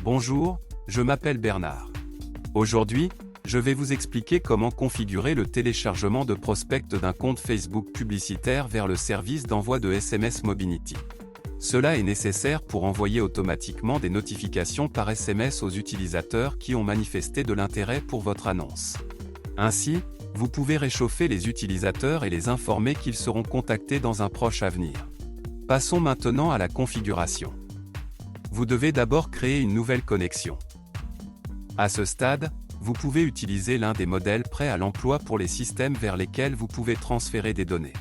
Bonjour, je m'appelle Bernard. Aujourd'hui, je vais vous expliquer comment configurer le téléchargement de prospects d'un compte Facebook publicitaire vers le service d'envoi de SMS Mobility. Cela est nécessaire pour envoyer automatiquement des notifications par SMS aux utilisateurs qui ont manifesté de l'intérêt pour votre annonce. Ainsi, vous pouvez réchauffer les utilisateurs et les informer qu'ils seront contactés dans un proche avenir. Passons maintenant à la configuration. Vous devez d'abord créer une nouvelle connexion. À ce stade, vous pouvez utiliser l'un des modèles prêts à l'emploi pour les systèmes vers lesquels vous pouvez transférer des données.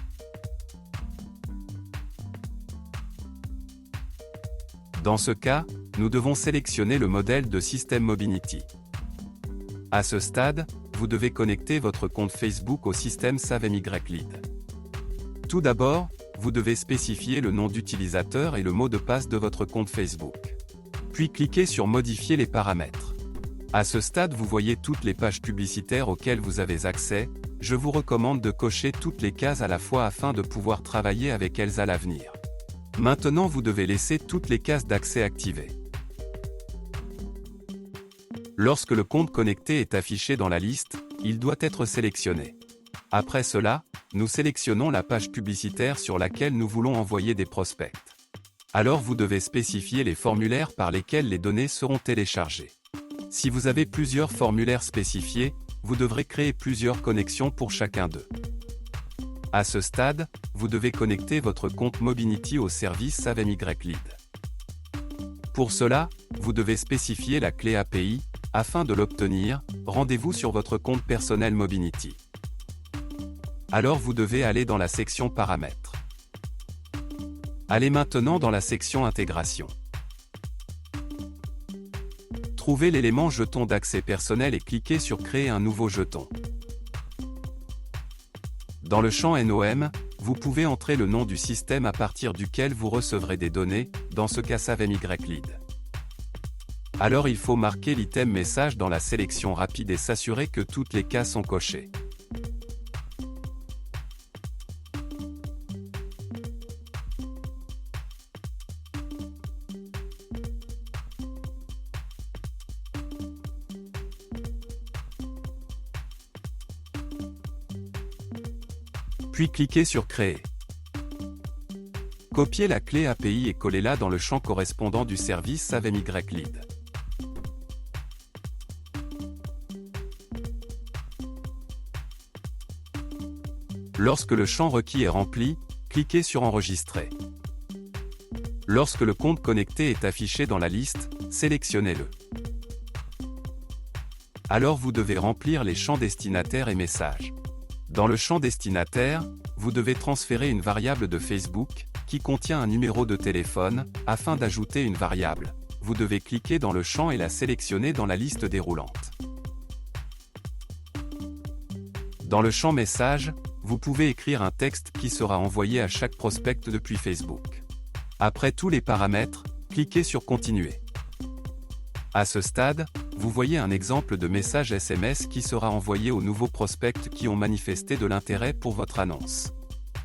Dans ce cas, nous devons sélectionner le modèle de système Mobility. À ce stade, vous devez connecter votre compte Facebook au système SaveMyLead. Tout d'abord, vous devez spécifier le nom d'utilisateur et le mot de passe de votre compte Facebook. Puis cliquez sur Modifier les paramètres. À ce stade, vous voyez toutes les pages publicitaires auxquelles vous avez accès. Je vous recommande de cocher toutes les cases à la fois afin de pouvoir travailler avec elles à l'avenir. Maintenant, vous devez laisser toutes les cases d'accès activées. Lorsque le compte connecté est affiché dans la liste, il doit être sélectionné. Après cela, nous sélectionnons la page publicitaire sur laquelle nous voulons envoyer des prospects. Alors vous devez spécifier les formulaires par lesquels les données seront téléchargées. Si vous avez plusieurs formulaires spécifiés, vous devrez créer plusieurs connexions pour chacun d'eux. À ce stade, vous devez connecter votre compte Mobility au service SaveMyLead. Pour cela, vous devez spécifier la clé API. Afin de l'obtenir, rendez-vous sur votre compte personnel Mobility. Alors vous devez aller dans la section Paramètres. Allez maintenant dans la section Intégration. Trouvez l'élément Jeton d'accès personnel et cliquez sur Créer un nouveau jeton. Dans le champ NOM, vous pouvez entrer le nom du système à partir duquel vous recevrez des données, dans ce cas SaveMyLead. Alors il faut marquer l'item message dans la sélection rapide et s'assurer que toutes les cases sont cochées. Puis cliquez sur Créer. Copiez la clé API et collez-la dans le champ correspondant du service SaveMyLead. Lorsque le champ requis est rempli, cliquez sur Enregistrer. Lorsque le compte connecté est affiché dans la liste, sélectionnez-le. Alors vous devez remplir les champs destinataire et message. Dans le champ destinataire, vous devez transférer une variable de Facebook, qui contient un numéro de téléphone. Afin d'ajouter une variable, vous devez cliquer dans le champ et la sélectionner dans la liste déroulante. Dans le champ Message, vous pouvez écrire un texte qui sera envoyé à chaque prospect depuis Facebook. Après tous les paramètres, cliquez sur Continuer. À ce stade, vous voyez un exemple de message SMS qui sera envoyé aux nouveaux prospects qui ont manifesté de l'intérêt pour votre annonce.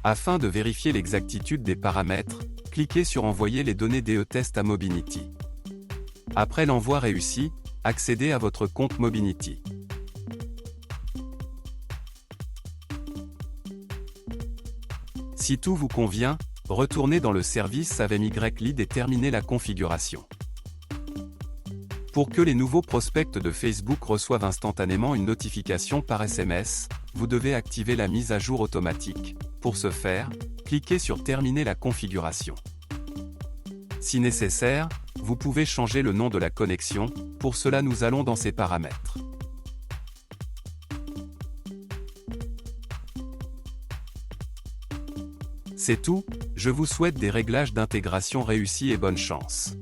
Afin de vérifier l'exactitude des paramètres, cliquez sur Envoyer les données DE-Test à Mobility. Après l'envoi réussi, accédez à votre compte Mobility. Si tout vous convient, retournez dans le service SaveMyLead et terminez la configuration. Pour que les nouveaux prospects de Facebook reçoivent instantanément une notification par SMS, vous devez activer la mise à jour automatique. Pour ce faire, cliquez sur Terminer la configuration. Si nécessaire, vous pouvez changer le nom de la connexion. Pour cela, nous allons dans ces paramètres. C'est tout, je vous souhaite des réglages d'intégration réussis et bonne chance.